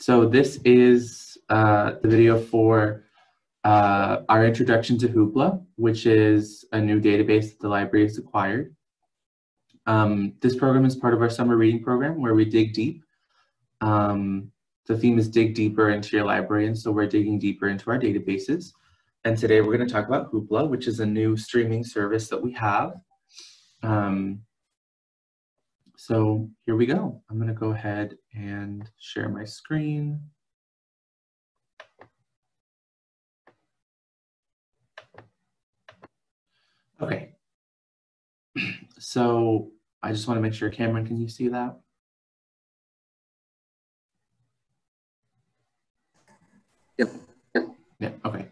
So this is the video for our introduction to Hoopla, which is a new database that the library has acquired. This program is part of our summer reading program where we dig deep. The theme is dig deeper into your library, and so we're digging deeper into our databases. And today we're going to talk about Hoopla, which is a new streaming service that we have. So here we go. I'm going to go ahead and share my screen. Okay. So I just want to make sure, Cameron, can you see that? Yep. Yeah, okay.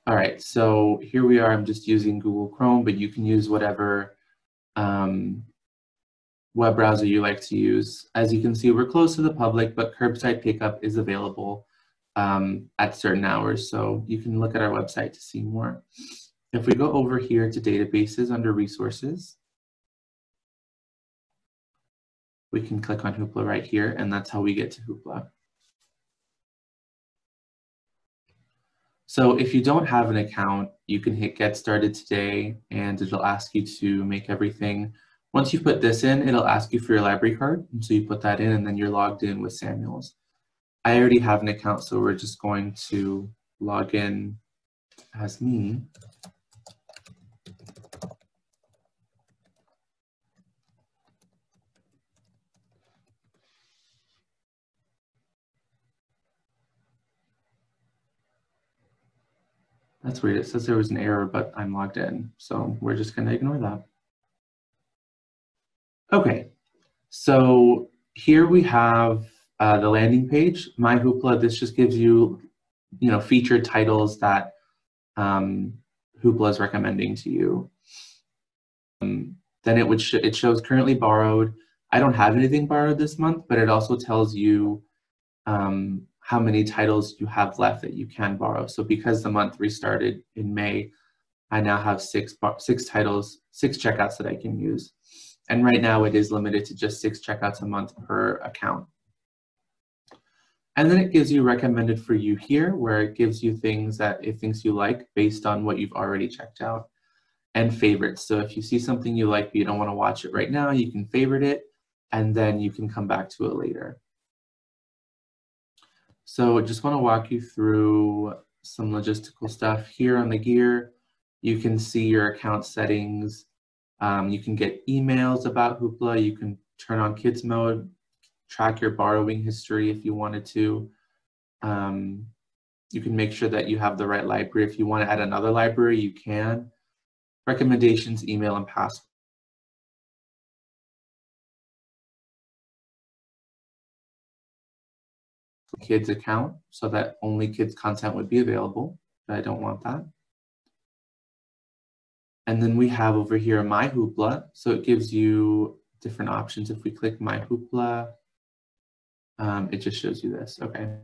All right, so here we are. I'm just using Google Chrome, but you can use whatever web browser you like to use. As you can see, we're closed to the public, but curbside pickup is available at certain hours. So you can look at our website to see more. If we go over here to databases under resources, we can click on Hoopla right here, and that's how we get to Hoopla. So if you don't have an account, you can hit Get Started Today, and it'll ask you to make everything. Once you put this in, it'll ask you for your library card, and so you put that in, and then you're logged in with Samuel's. I already have an account, so we're just going to log in as me. That's weird. It says there was an error, but I'm logged in. So we're just going to ignore that. Okay, so here we have the landing page, My Hoopla. This just gives you, featured titles that Hoopla is recommending to you. Then it shows currently borrowed. I don't have anything borrowed this month, but it also tells you how many titles you have left that you can borrow. So because the month restarted in May, I now have six titles, 6 checkouts that I can use. And right now it is limited to just 6 checkouts a month per account. And then it gives you recommended for you here, where it gives you things that it thinks you like based on what you've already checked out, and favorites. So if you see something you like but you don't want to watch it right now, you can favorite it, and then you can come back to it later. So I just want to walk you through some logistical stuff. Here on the gear, you can see your account settings. You can get emails about Hoopla. You can turn on kids mode, track your borrowing history if you wanted to. You can make sure that you have the right library. If you want to add another library, you can. Recommendations, email, and password. Kids account so that only kids content would be available, but I don't want that. And then we have over here My Hoopla, so it gives you different options. If we click My Hoopla, it just shows you this. Okay.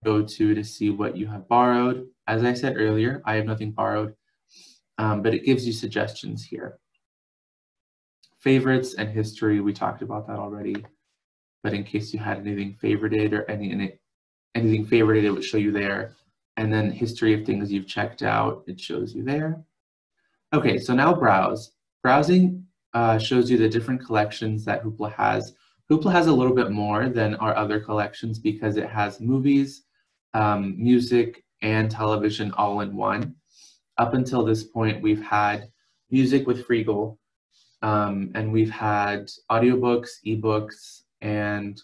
Go to see what you have borrowed. As I said earlier, I have nothing borrowed, but it gives you suggestions here. Favorites and history, we talked about that already. But in case you had anything favorited or anything favorited, it would show you there. And then history of things you've checked out, it shows you there. Okay, so now browse. Browsing shows you the different collections that Hoopla has. Hoopla has a little bit more than our other collections because it has movies, music, and television all in one. Up until this point, we've had music with Freegal, and we've had audiobooks, ebooks, and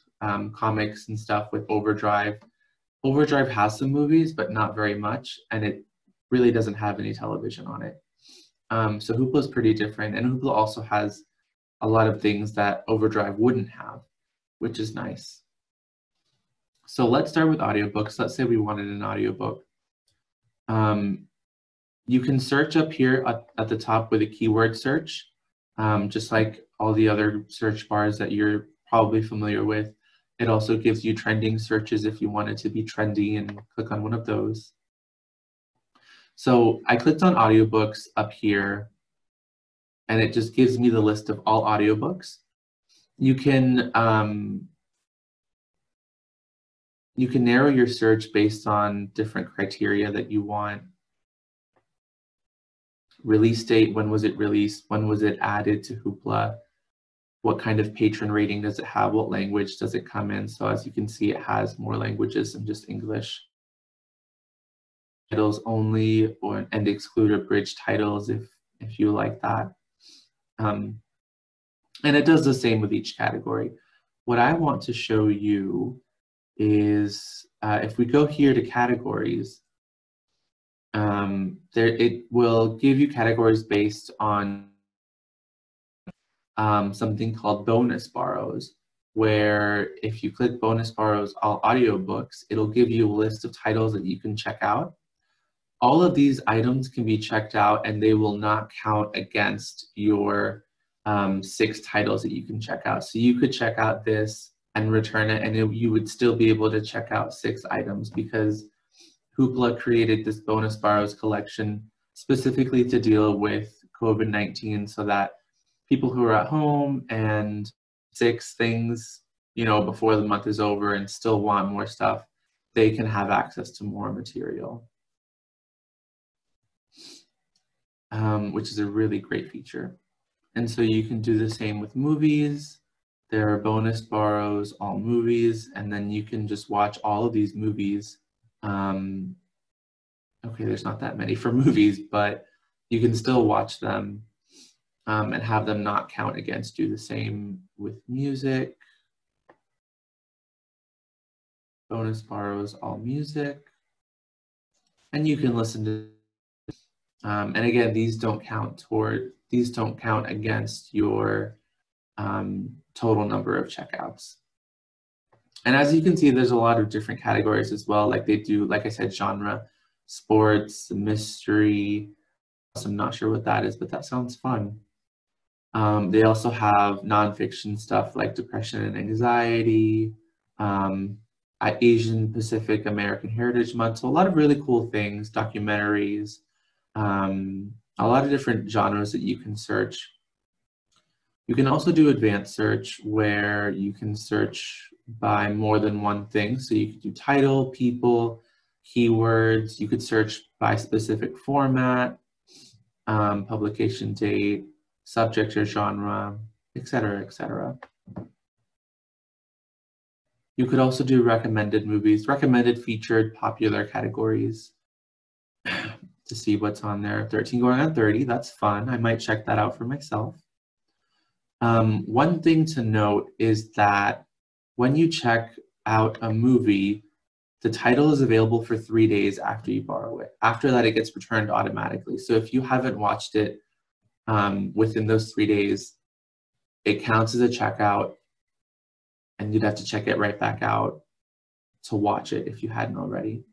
comics and stuff with Overdrive. Overdrive has some movies, but not very much, and it really doesn't have any television on it. So Hoopla is pretty different, and Hoopla also has a lot of things that Overdrive wouldn't have, which is nice. So let's start with audiobooks. Let's say we wanted an audiobook. You can search up here at the top with a keyword search, just like all the other search bars that you're probably familiar with. It also gives you trending searches if you want it to be trendy, and click on one of those. So I clicked on audiobooks up here, and it just gives me the list of all audiobooks. You can narrow your search based on different criteria that you want. Release date, when was it released? When was it added to Hoopla? What kind of patron rating does it have? What language does it come in? So as you can see, it has more languages than just English. Titles only, and exclude abridged titles if you like that. And it does the same with each category. What I want to show you is if we go here to categories, it will give you categories based on something called bonus borrows, where if you click bonus borrows all audiobooks, it'll give you a list of titles that you can check out. All of these items can be checked out and they will not count against your 6 titles that you can check out. So you could check out this and return it, and you would still be able to check out 6 items because Hoopla created this bonus borrows collection specifically to deal with COVID-19 so that people who are at home and 6 things, before the month is over and still want more stuff, they can have access to more material, which is a really great feature. And so you can do the same with movies. There are bonus borrows, all movies, and then you can just watch all of these movies. Okay, there's not that many for movies, but you can still watch them and have them not count against you. The same with music. Bonus borrows, all music. And you can listen to, and again, these don't count against your total number of checkouts. And as you can see, there's a lot of different categories as well. Like they do, like I said, genre, sports, mystery. I'm not sure what that is, but that sounds fun. They also have nonfiction stuff like depression and anxiety, Asian Pacific American Heritage Month. So a lot of really cool things, documentaries, a lot of different genres that you can search. You can also do advanced search where you can search by more than one thing. So you could do title, people, keywords. You could search by specific format, publication date, subject or genre, etc., etc. You could also do recommended movies, recommended, featured, popular categories to see what's on there. 13 going on 30, that's fun. I might check that out for myself. One thing to note is that when you check out a movie, the title is available for 3 days after you borrow it. After that, it gets returned automatically. So if you haven't watched it within those 3 days, it counts as a checkout, and you'd have to check it right back out to watch it if you hadn't already.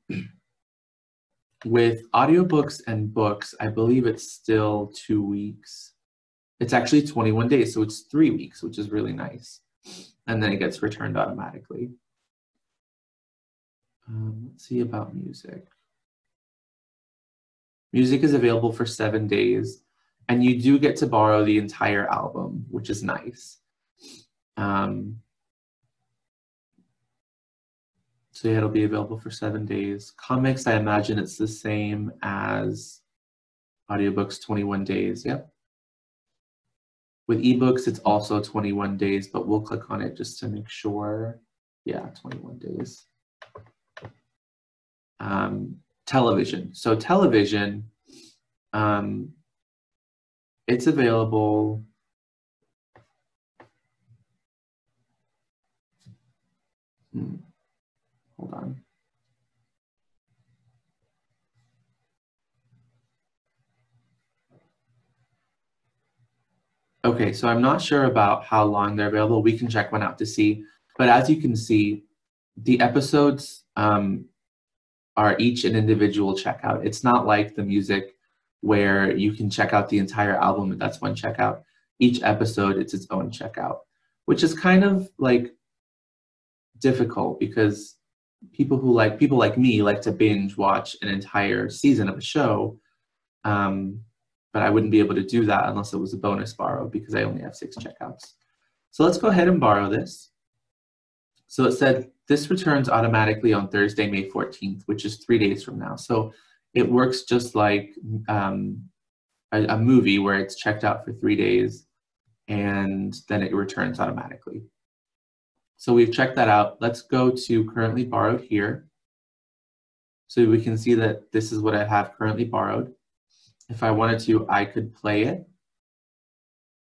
With audiobooks and books, I believe it's still 2 weeks. It's actually 21 days, so it's 3 weeks, which is really nice. And then it gets returned automatically. Let's see about music. Music is available for 7 days, and you do get to borrow the entire album, which is nice. So yeah, it'll be available for 7 days. Comics, I imagine it's the same as audiobooks, 21 days, yep. With ebooks, it's also 21 days, but we'll click on it just to make sure. Yeah, 21 days. Television. So television, it's available. Hold on. Okay, so I'm not sure about how long they're available. We can check one out to see. But as you can see, the episodes are each an individual checkout. It's not like the music where you can check out the entire album and that's one checkout. Each episode, it's its own checkout, which is kind of like difficult because people like me like to binge watch an entire season of a show. But I wouldn't be able to do that unless it was a bonus borrow because I only have 6 checkouts. So let's go ahead and borrow this. So it said this returns automatically on Thursday, May 14th, which is 3 days from now. So it works just like a movie where it's checked out for 3 days and then it returns automatically. So we've checked that out. Let's go to currently borrowed here. So we can see that this is what I have currently borrowed. If I wanted to, I could play it.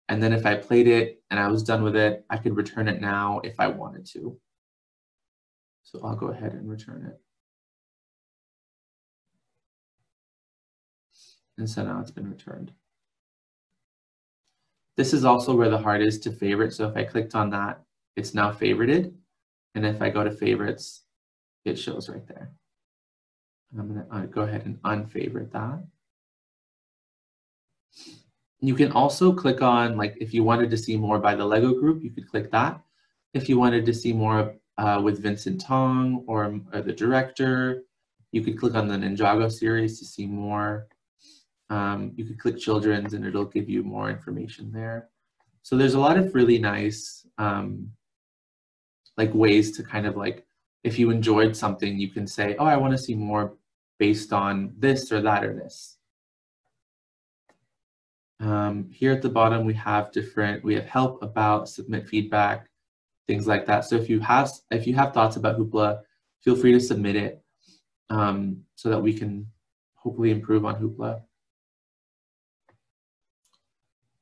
And then if I played it and I was done with it, I could return it now if I wanted to. So I'll go ahead and return it. And so now it's been returned. This is also where the heart is to favorite. So if I clicked on that, it's now favorited. And if I go to favorites, it shows right there. And I'm going to go ahead and unfavorite that. You can also click on, like, if you wanted to see more by the Lego group, you could click that. If you wanted to see more with Vincent Tong or the director, you could click on the Ninjago series to see more. You could click children's and it'll give you more information there. So there's a lot of really nice like ways to kind of like, if you enjoyed something, you can say, oh, I want to see more based on this or that or this. Here at the bottom, we have help, about, submit feedback, things like that. So if you have thoughts about Hoopla, feel free to submit it so that we can hopefully improve on Hoopla.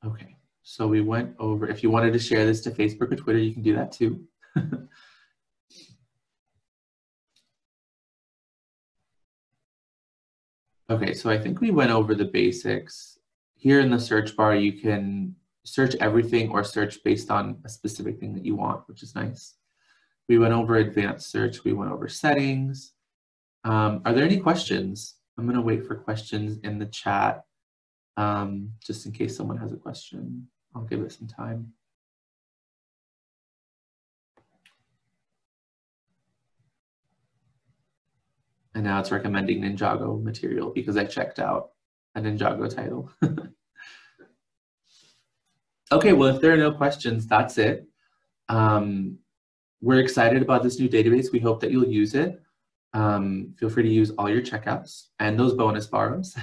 Okay, so we went over, if you wanted to share this to Facebook or Twitter, you can do that too. Okay, so I think we went over the basics. Here in the search bar, you can search everything or search based on a specific thing that you want, which is nice. We went over advanced search. We went over settings. Are there any questions? I'm going to wait for questions in the chat just in case someone has a question. I'll give it some time. And now it's recommending Ninjago material because I checked out a Ninjago title. Okay, well, if there are no questions, that's it. We're excited about this new database. We hope that you'll use it. Feel free to use all your checkouts and those bonus borrows.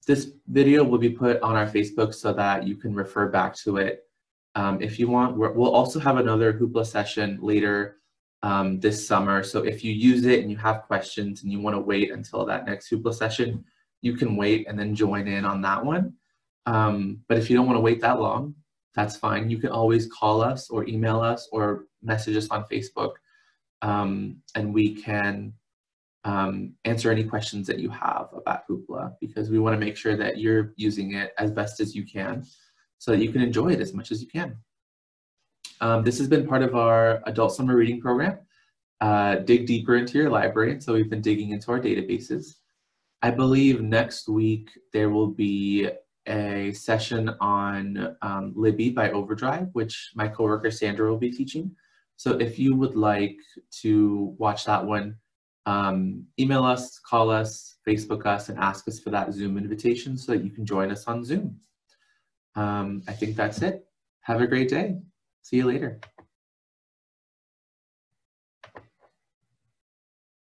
This video will be put on our Facebook so that you can refer back to it if you want. We'll also have another Hoopla session later this summer. So if you use it and you have questions and you want to wait until that next Hoopla session, you can wait and then join in on that one. But if you don't want to wait that long, that's fine. You can always call us or email us or message us on Facebook, and we can answer any questions that you have about Hoopla, because we want to make sure that you're using it as best as you can so that you can enjoy it as much as you can. This has been part of our adult summer reading program, Dig Deeper into Your Library. And so we've been digging into our databases. I believe next week there will be a session on Libby by Overdrive, which my coworker Sandra will be teaching. So if you would like to watch that one, email us, call us, Facebook us, and ask us for that Zoom invitation so that you can join us on Zoom. I think that's it. Have a great day. See you later.